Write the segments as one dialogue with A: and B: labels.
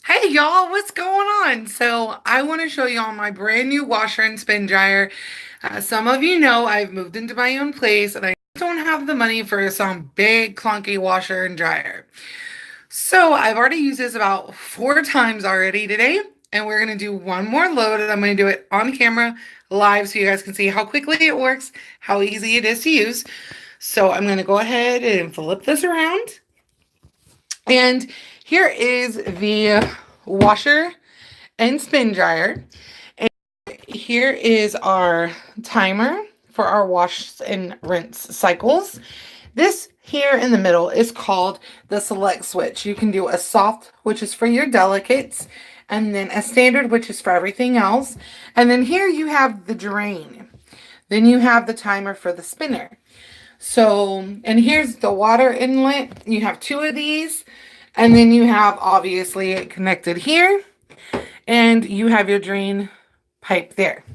A: Hey y'all, what's going on? So I want to show y'all my brand new washer and spin dryer. Some of you know I've moved into my own place and I don't have the money for some big clunky washer and dryer. So I've already used this about 4 times already today, and we're gonna do one more load, and I'm gonna do it on camera live so you guys can see how quickly it works, how easy it is to use. So I'm gonna go ahead and flip this around. And here is the washer and spin dryer. And here is our timer for our wash and rinse cycles. This here in the middle is called the select switch. You can do a soft, which is for your delicates, and then a standard, which is for everything else. And then here you have the drain. Then you have the timer for the spinner. So, and here's the water inlet. You have two of these. And then you have obviously it connected here. And you have your drain pipe there.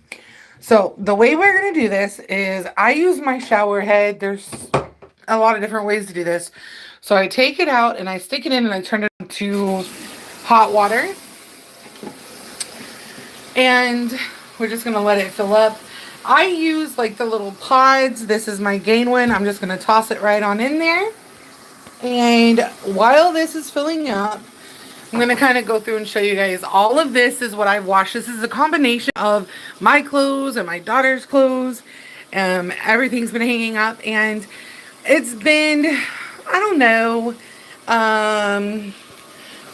A: So the way we're going to do this is I use my shower head. There's a lot of different ways to do this. So I take it out and I stick it in and I turn it into hot water. And we're just going to let it fill up. I use like the little pods. This is my gain one. I'm just going to toss it right on in there. And while this is filling up, I'm going to kind of go through and show you guys all of this is what I've washed. This is a combination of my clothes and my daughter's clothes. Everything's been hanging up and it's been, I don't know,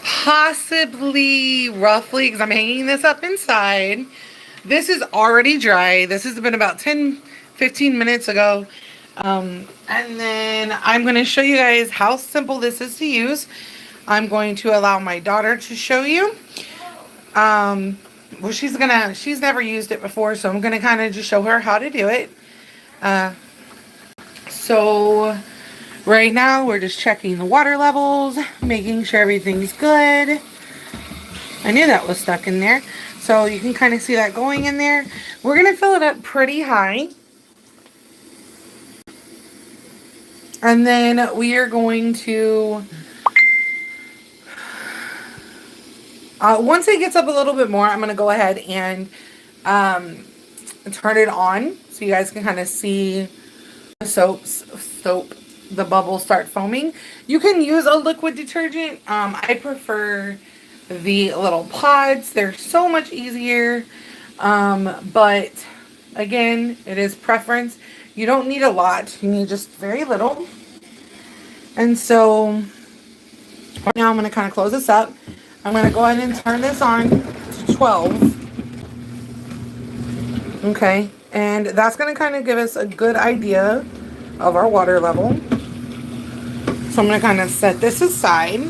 A: possibly roughly, because I'm hanging this up inside. This is already dry. This has been about 10-15 minutes ago. And then I'm going to show you guys how simple this is to use. I'm going to allow my daughter to show you. Well, she's never used it before, so I'm gonna kind of just show her how to do it. So right now we're just checking the water levels, making sure everything's good. I knew that was stuck in there. So you can kind of see that going in there. We're gonna fill it up pretty high. And then we are going to, once it gets up a little bit more, I'm going to go ahead and turn it on so you guys can kind of see the soap, the bubbles start foaming. You can use a liquid detergent. I prefer the little pods. They're so much easier. But again, it is preference. You don't need a lot. You need just very little. And so right now I'm going to kind of close this up. I'm going to go ahead and turn this on to 12. Okay. And that's going to kind of give us a good idea of our water level. So I'm going to kind of set this aside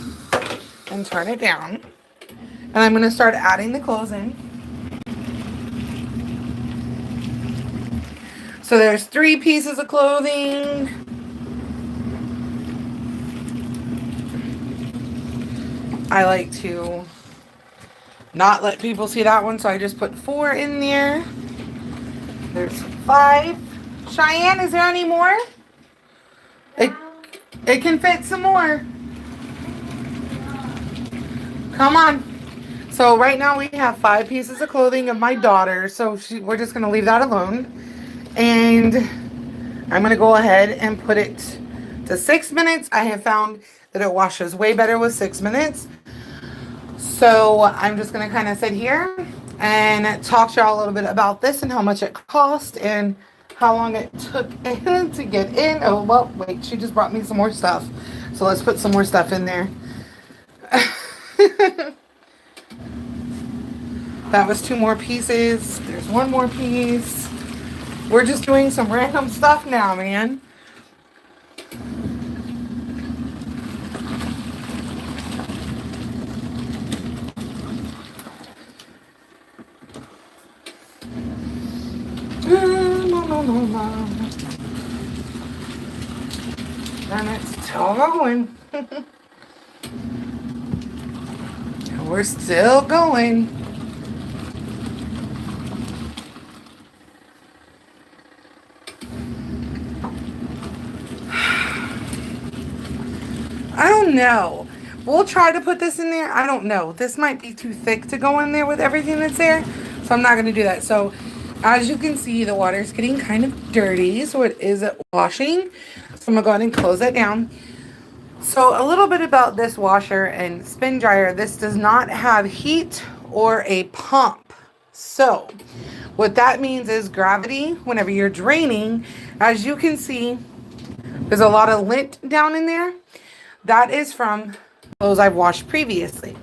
A: and turn it down. And I'm going to start adding the clothes in. So there's 3 pieces of clothing. I like to not let people see that one, so I just put 4 in there. There's 5. Cheyenne, is there any more? It can fit some more. Come on. So right now we have 5 pieces of clothing of my daughter, so we're just going to leave that alone. And I'm going to go ahead and put it to 6 minutes. I have found that it washes way better with 6 minutes. So I'm just going to kind of sit here and talk to y'all a little bit about this and how much it cost and how long it took to get in. Oh, well, wait, she just brought me some more stuff. So let's put some more stuff in there. That was 2 more pieces. There's 1 more piece. We're just doing some random stuff now, man. And it's still going. We're still going. I don't know. We'll try to put this in there. I don't know. This might be too thick to go in there with everything that's there. So I'm not going to do that. So as you can see, the water is getting kind of dirty. So it is washing. So I'm going to go ahead and close that down. So a little bit about this washer and spin dryer. This does not have heat or a pump. So what that means is gravity, whenever you're draining, as you can see, there's a lot of lint down in there. That is from clothes I've washed previously.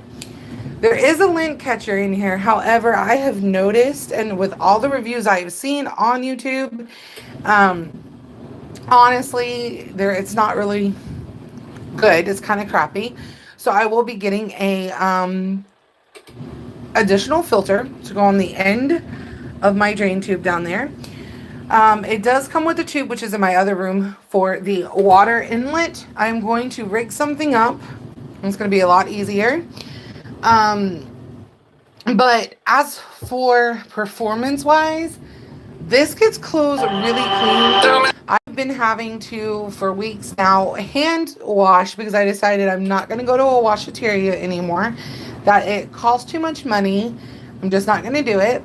A: There is a lint catcher in here. However, I have noticed, and with all the reviews I've seen on YouTube, honestly, it's not really good. It's kind of crappy. So I will be getting a additional filter to go on the end of my drain tube down there. It does come with a tube, which is in my other room for the water inlet. I'm going to rig something up. It's going to be a lot easier. But as for performance wise, this gets clothes really clean. I've been having to, for weeks now, hand wash because I decided I'm not going to go to a washateria anymore. That it costs too much money. I'm just not going to do it.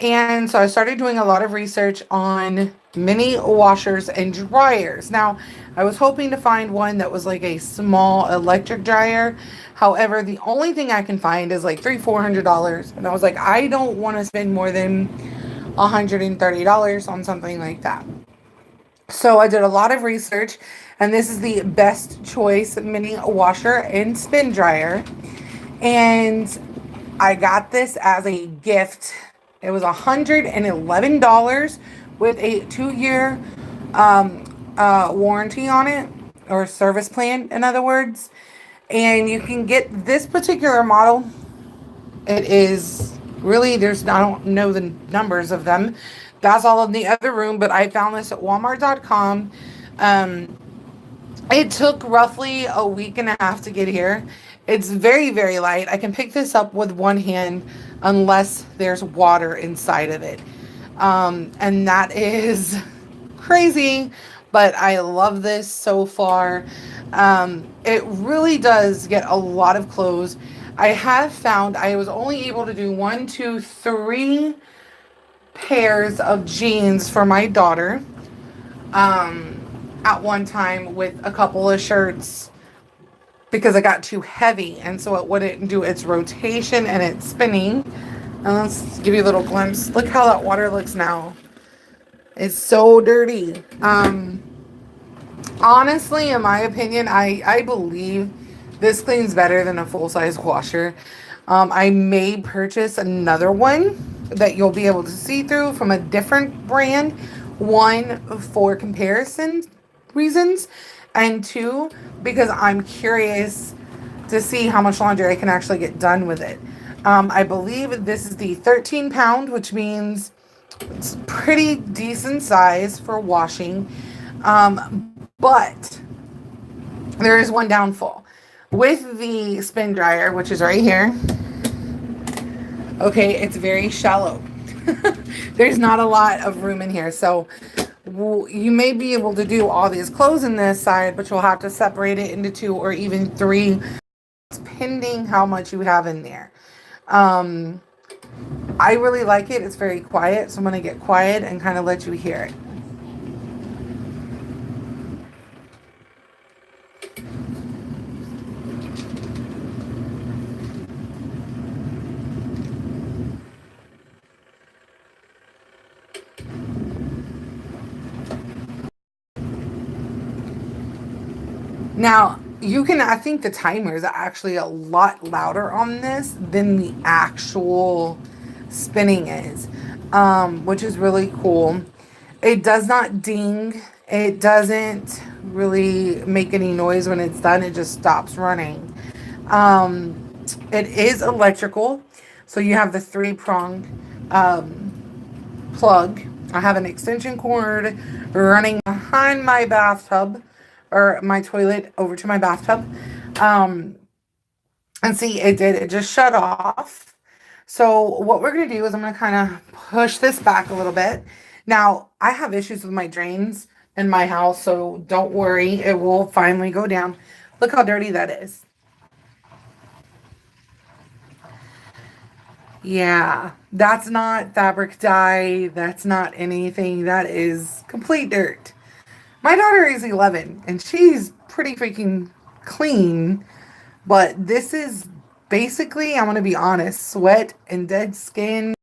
A: And so I started doing a lot of research on mini washers and dryers. Now, I was hoping to find one that was like a small electric dryer. However, the only thing I can find is like $300-400. And I was like, I don't want to spend more than $130 on something like that. So I did a lot of research, and this is the Best Choice mini washer and spin dryer. And I got this as a gift. It was $111 with a 2-year warranty on it, or service plan, in other words. And you can get this particular model. It is really, I don't know the numbers of them. That's all in the other room, but I found this at Walmart.com. It took roughly a week and a half to get here. It's very, very light. I can pick this up with one hand unless there's water inside of it. And that is crazy, but I love this so far. It really does get a lot of clothes. I have found I was only able to do 1, 2, 3 pairs of jeans for my daughter at one time with a couple of shirts because it got too heavy, and so it wouldn't do its rotation and its spinning. And let's give you a little glimpse. Look how that water looks now. It's so dirty. Honestly, in my opinion, I believe this cleans better than a full-size washer. I may purchase another one that you'll be able to see through from a different brand. 1, for comparison reasons, and 2, because I'm curious to see how much laundry I can actually get done with it. I believe this is the 13-pound, which means it's pretty decent size for washing. But there is one downfall. With the spin dryer, which is right here, okay, it's very shallow. There's not a lot of room in here. So you may be able to do all these clothes in this side, but you'll have to separate it into 2 or even 3, depending how much you have in there. I really like it. It's very quiet. So I'm going to get quiet and kind of let you hear it. Now, I think the timer is actually a lot louder on this than the actual spinning is, which is really cool. It does not ding. It doesn't really make any noise when it's done. It just stops running. It is electrical. So you have the 3-prong plug. I have an extension cord running behind my bathtub, or my toilet, over to my bathtub. And see, it just shut off. So what we're going to do is I'm going to kind of push this back a little bit. Now, I have issues with my drains in my house, so don't worry. It will finally go down. Look how dirty that is. Yeah, that's not fabric dye. That's not anything. That is complete dirt. My daughter is 11 and she's pretty freaking clean, but this is basically, I'm going to be honest, sweat and dead skin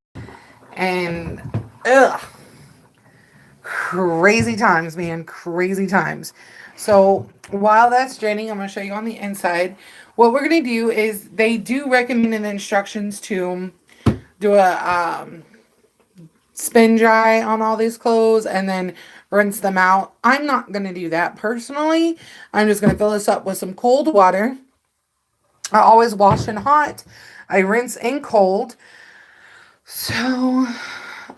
A: and ugh, crazy times, man, crazy times. So while that's draining, I'm going to show you on the inside. What we're going to do is they do recommend in the instructions to do a spin dry on all these clothes and then rinse them out. I'm not going to do that personally. I'm just going to fill this up with some cold water. I always wash in hot. I rinse in cold. So,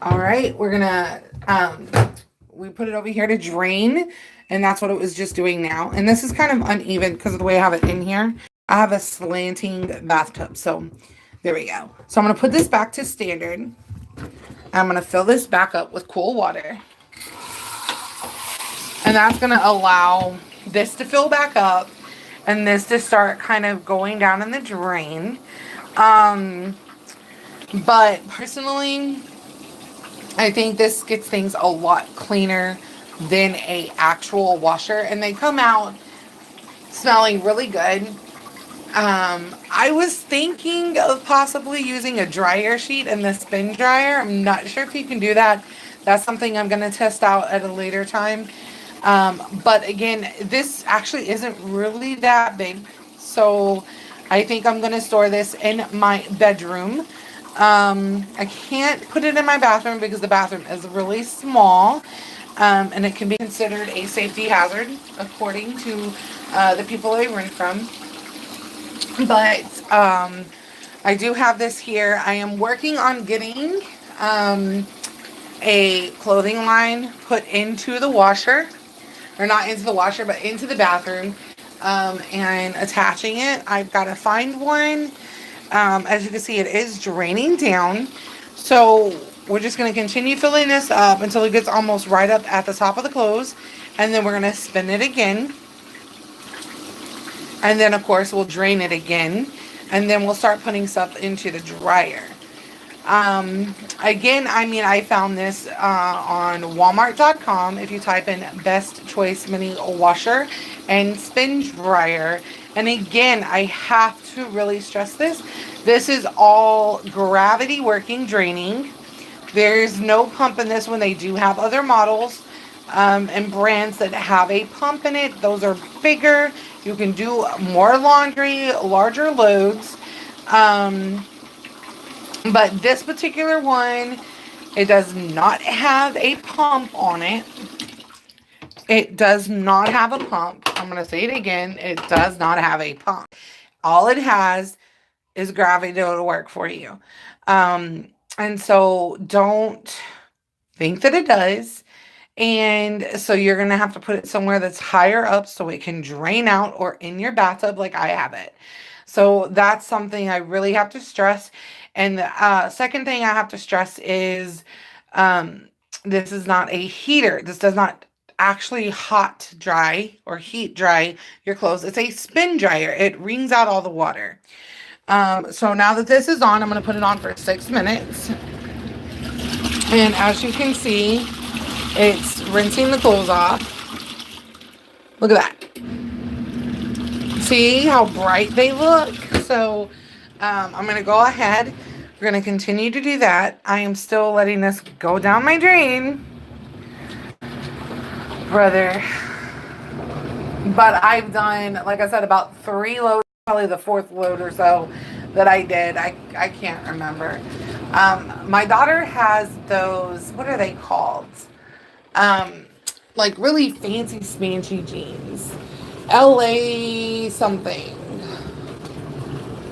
A: all right, we're going to, we put it over here to drain, and that's what it was just doing now. And this is kind of uneven because of the way I have it in here. I have a slanting bathtub. So there we go. So I'm going to put this back to standard. I'm going to fill this back up with cool water. And that's going to allow this to fill back up and this to start kind of going down in the drain. But personally, I think this gets things a lot cleaner than a actual washer. And they come out smelling really good. I was thinking of possibly using a dryer sheet in the spin dryer. I'm not sure if you can do that. That's something I'm going to test out at a later time. But again, this actually isn't really that big. So I think I'm going to store this in my bedroom. I can't put it in my bathroom because the bathroom is really small. And it can be considered a safety hazard according to the people I rent from. But I do have this here. I am working on getting a clothing line put into the washer, or not into the washer, but into the bathroom, and attaching it. I've got to find one. As you can see, it is draining down. So we're just going to continue filling this up until it gets almost right up at the top of the clothes. And then we're going to spin it again. And then, of course, we'll drain it again. And then we'll start putting stuff into the dryer. Again, I mean, I found this on Walmart.com. If you type in Best Choice Mini Washer and Spin Dryer. And again, I have to really stress this. This is all gravity working draining. There's no pump in this one. They do have other models and brands that have a pump in it. Those are bigger. You can do more laundry, larger loads. But this particular one, it does not have a pump on it. It does not have a pump. I'm going to say it again. It does not have a pump. All it has is gravity to work for you. And so don't think that it does. And so you're going to have to put it somewhere that's higher up so it can drain out, or in your bathtub like I have it. So that's something I really have to stress. And the second thing I have to stress is this is not a heater. This does not actually hot dry or heat dry your clothes. It's a spin dryer. It wrings out all the water. So now that this is on, I'm going to put it on for 6 minutes. And as you can see, it's rinsing the clothes off. Look at that. See how bright they look? So I'm going to go ahead. We're going to continue to do that. I am still letting this go down my drain. Brother. But I've done, like I said, about 3 loads, probably the 4th load or so that I did. I can't remember. My daughter has those, what are they called? Like really fancy smanchy jeans. LA something.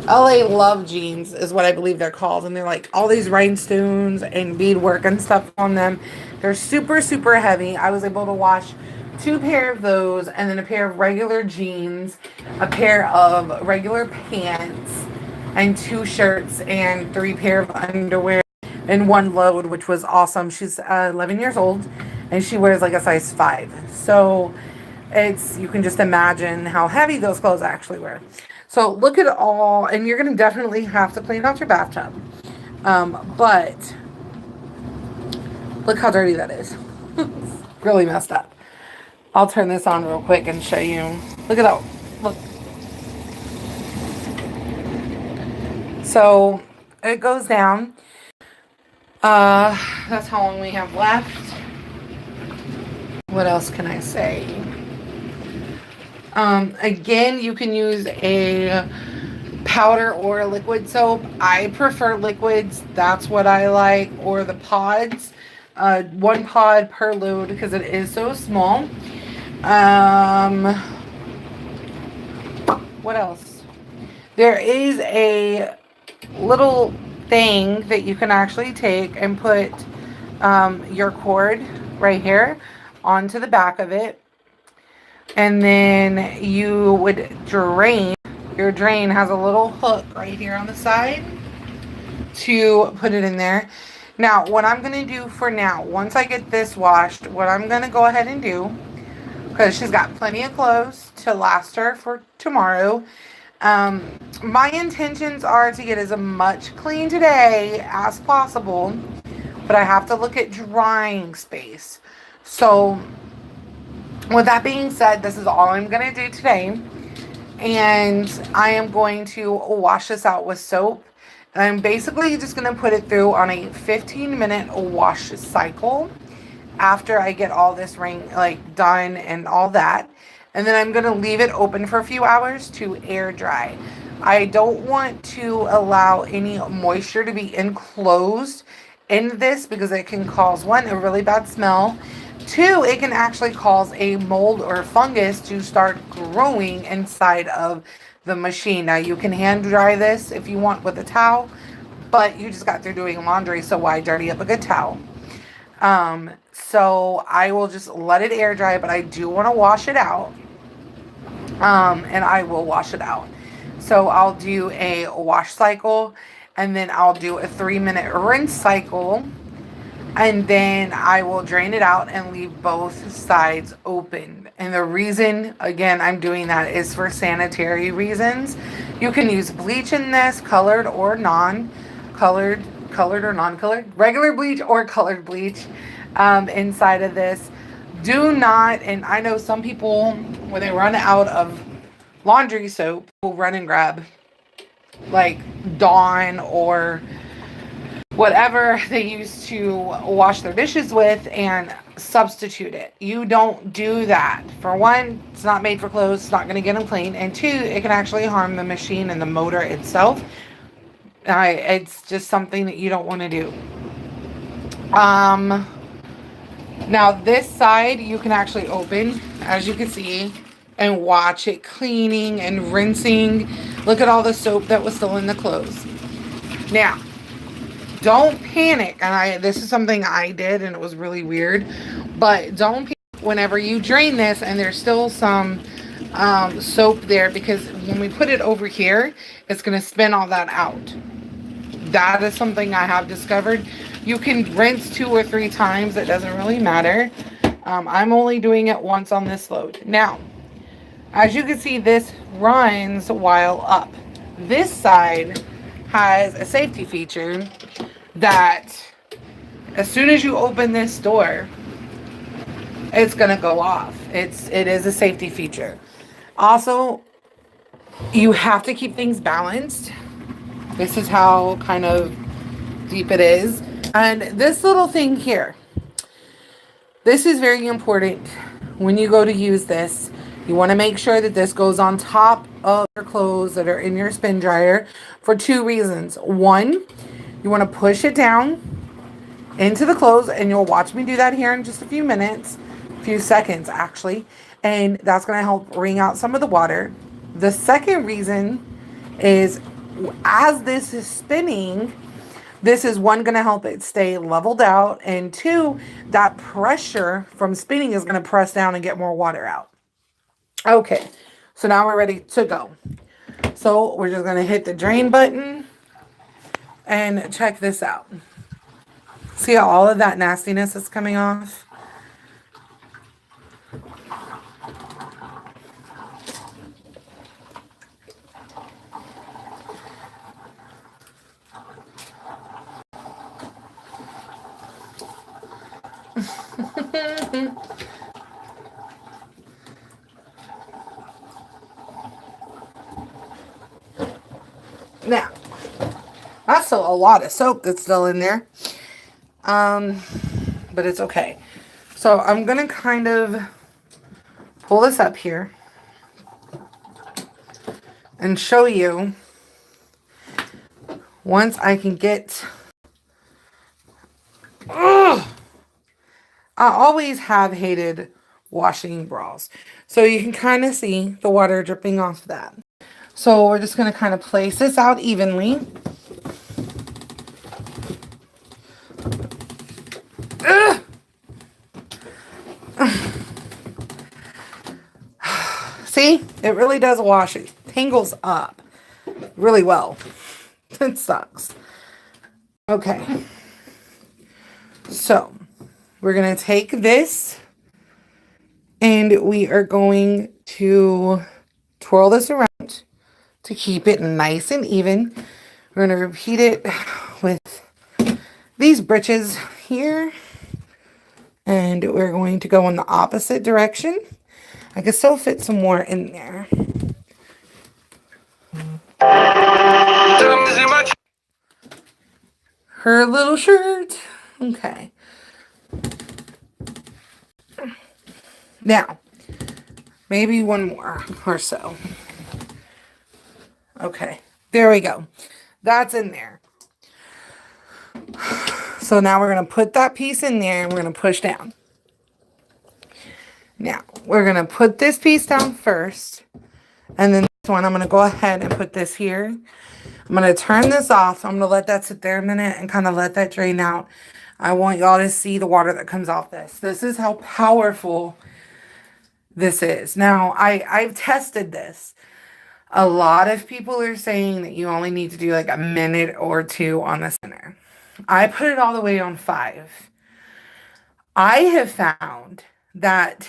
A: LA Love jeans is what I believe they're called. And they're like all these rhinestones and beadwork and stuff on them. They're super, super heavy. I was able to wash 2 pair of those, and then a pair of regular jeans, a pair of regular pants, and 2 shirts, and 3 pair of underwear in 1 load, which was awesome. She's 11 years old, and she wears like a size 5. So you can just imagine how heavy those clothes actually were. So look at all, and you're going to definitely have to clean out your bathtub. But look how dirty that is. Really messed up. I'll turn this on real quick and show you. Look at that. Look. So it goes down. That's how long we have left. What else can I say? Again, you can use a powder or a liquid soap. I prefer liquids. That's what I like. Or the pods. 1 pod per load because it is so small. What else? There is a little thing that you can actually take and put your cord right here onto the back of it. And then you would drain. Your drain has a little hook right here on the side to put it in there. Now, what I'm going to do for now, once I get this washed, what I'm going to go ahead and do, because she's got plenty of clothes to last her for tomorrow. My intentions are to get as much clean today as possible, but I have to look at drying space. So, with that being said, this is all I'm going to do today. And I am going to wash this out with soap. And I'm basically just going to put it through on a 15-minute wash cycle after I get all this rain done and all that. And then I'm going to leave it open for a few hours to air dry. I don't want to allow any moisture to be enclosed in this because it can cause, 1, a really bad smell. 2, it can actually cause a mold or fungus to start growing inside of the machine. Now, you can hand dry this if you want with a towel, but you just got through doing laundry, so why dirty up a good towel? So I will just let it air dry, but I do want to wash it out. And I will wash it out. So I'll do a wash cycle, and then I'll do a 3-minute rinse cycle. And then I will drain it out and leave both sides open. And the reason, again, I'm doing that is for sanitary reasons. You can use bleach in this, colored or non-colored, colored or non-colored, regular bleach or colored bleach inside of this. Do not, and I know some people, when they run out of laundry soap, will run and grab like Dawn or whatever they use to wash their dishes with and substitute it. You don't do that. For 1, it's not made for clothes. It's not going to get them clean. And 2, it can actually harm the machine and the motor itself. It's just something that you don't want to do. Now this side you can actually open, as you can see, and watch it cleaning and rinsing. Look at all the soap that was still in the clothes. Now, don't panic. And this is something I did and it was really weird, but don't panic whenever you drain this and there's still some soap there, because when we put it over here, it's going to spin all that out. That is something I have discovered. You can rinse 2 or 3 times. It doesn't really matter. I'm only doing it once on this load. Now, as you can see, this runs while up. This side has a safety feature that as soon as you open this door, it's going to go off. It is a safety feature. Also, you have to keep things balanced. This is how kind of deep it is. And this little thing here, this is very important when you go to use this. You want to make sure that this goes on top of your clothes that are in your spin dryer for 2 reasons. 1, you want to push it down into the clothes, and you'll watch me do that here in just a few minutes, a few seconds actually, and that's going to help wring out some of the water. The second reason is, as this is spinning, this is, 1, going to help it stay leveled out, and 2, that pressure from spinning is going to press down and get more water out. Okay, so now we're ready to go. So we're just going to hit the drain button and check this out. See how all of that nastiness is coming off? Now, that's still a lot of soap that's still in there. But it's okay. So I'm going to kind of pull this up here and show you once I can get... Ugh! I always have hated washing bras. So you can kind of see the water dripping off that. So we're just going to kind of place this out evenly. Ugh! See, it really does wash. It tangles up really well. It sucks. Okay. So we're going to take this and we are going to twirl this around to keep it nice and even. We're going to repeat it with these britches here. And we're going to go in the opposite direction. I can still fit some more in there. Her little shirt. Okay. Now, maybe one more or so. Okay, there we go. That's in there. So now we're going to put that piece in there and we're going to push down. Now, we're going to put this piece down first. And then this one, I'm going to go ahead and put this here. I'm going to turn this off. I'm going to let that sit there a minute and kind of let that drain out. I want y'all to see the water that comes off this. This is how powerful this is. Now, I've tested this. A lot of people are saying that you only need to do like a minute or two on the center. I put it all the way on 5. I have found that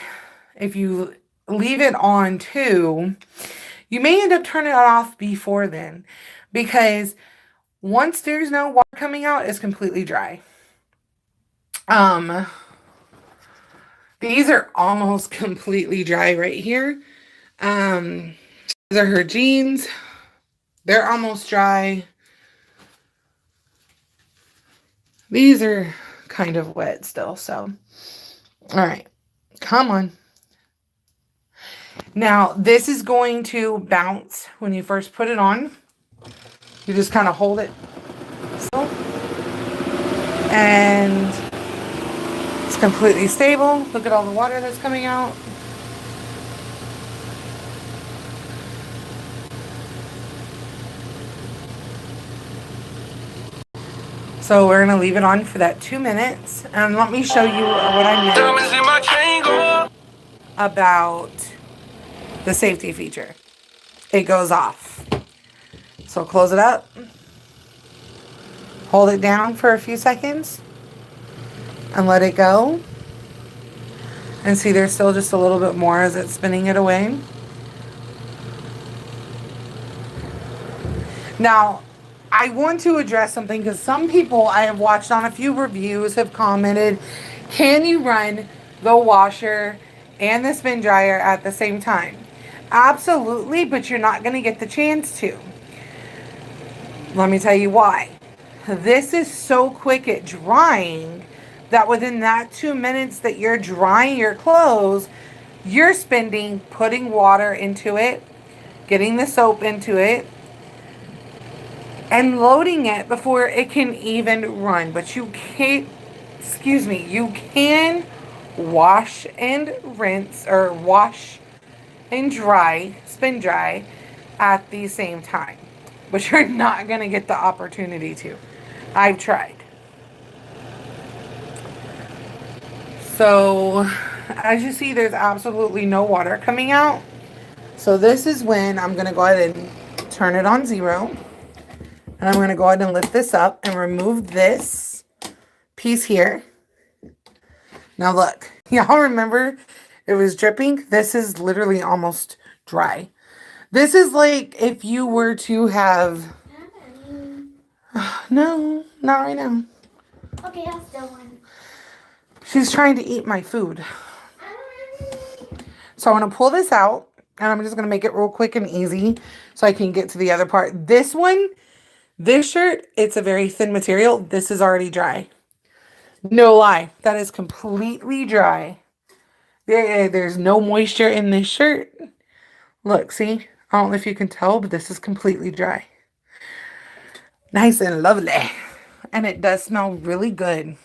A: if you leave it on 2, you may end up turning it off before then, because once there's no water coming out, it's completely dry. These are almost completely dry right here. These are her jeans. They're almost dry. These are kind of wet still, so. All right, come on. Now, this is going to bounce when you first put it on. You just kind of hold it. So. And it's completely stable. Look at all the water that's coming out. So we're going to leave it on for that 2 minutes. And let me show you what I meant about the safety feature. It goes off. So close it up. Hold it down for a few seconds. And let it go. And see, there's still just a little bit more as it's spinning it away. Now, I want to address something because some people I have watched on a few reviews have commented, can you run the washer and the spin dryer at the same time? Absolutely, but you're not going to get the chance to. Let me tell you why. This is so quick at drying that within that 2 minutes that you're drying your clothes, you're spending putting water into it, getting the soap into it, and loading it before it can even run. But you can't, you can wash and rinse, or wash and dry, spin dry at the same time. But you're not going to get the opportunity to. I've tried. So, as you see, there's absolutely no water coming out. So this is when I'm going to go ahead and turn it on 0. And I'm going to go ahead and lift this up and remove this piece here. Now look, y'all remember it was dripping? This is literally almost dry. This is like if you were to have... No, not right now.
B: Okay, I'll still one.
A: She's trying to eat my food. So I'm going to pull this out, and I'm just going to make it real quick and easy so I can get to the other part. This one, this shirt, it's a very thin material. This is already dry. No lie. That is completely dry. There's no moisture in this shirt. Look, see? I don't know if you can tell, but this is completely dry. Nice and lovely. And it does smell really good.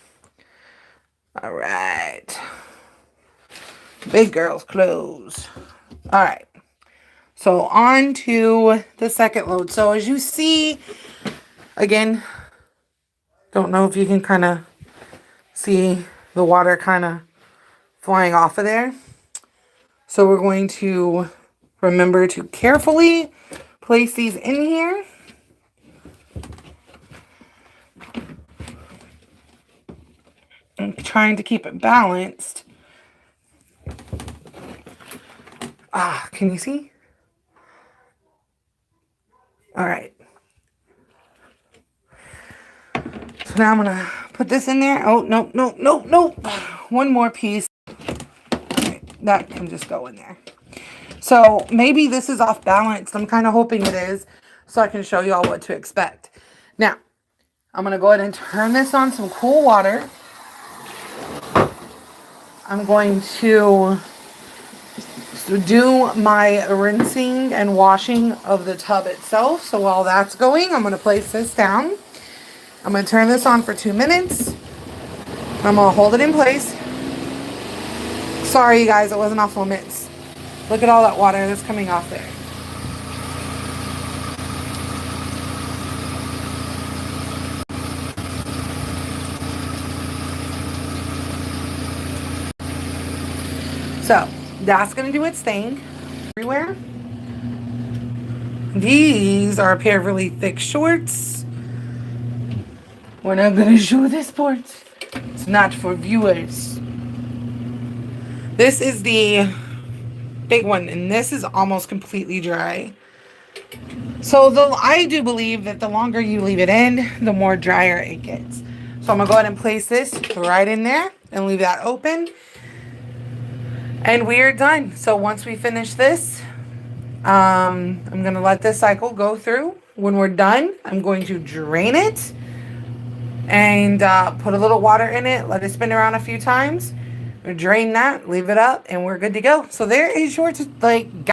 A: All right. Big girl's clothes. All right. So on to the second load. So as you see, again, don't know if you can kind of see the water kind of flying off of there. So we're going to remember to carefully place these in here. I'm trying to keep it balanced. Can you see? All right. So now I'm going to put this in there. Oh, no. One more piece. Okay, that can just go in there. So maybe this is off balance. I'm kind of hoping it is so I can show you all what to expect. Now, I'm going to go ahead and turn this on some cool water. I'm going to do my rinsing and washing of the tub itself. So while that's going, I'm going to place this down. I'm going to turn this on for 2 minutes. I'm going to hold it in place. Sorry, you guys, it wasn't off limits. Look at all that water that's coming off there. So that's going to do its thing everywhere. These are a pair of really thick shorts. We're not going to show this part. It's not for viewers. This is the big one, and this is almost completely dry. So I do believe that the longer you leave it in, the more drier it gets. So I'm going to go ahead and place this right in there and leave that open. And we are done. So once we finish this, I'm going to let this cycle go through. When we're done, I'm going to drain it and put a little water in it. Let it spin around a few times. Drain that, leave it up, and we're good to go. So there is your, like...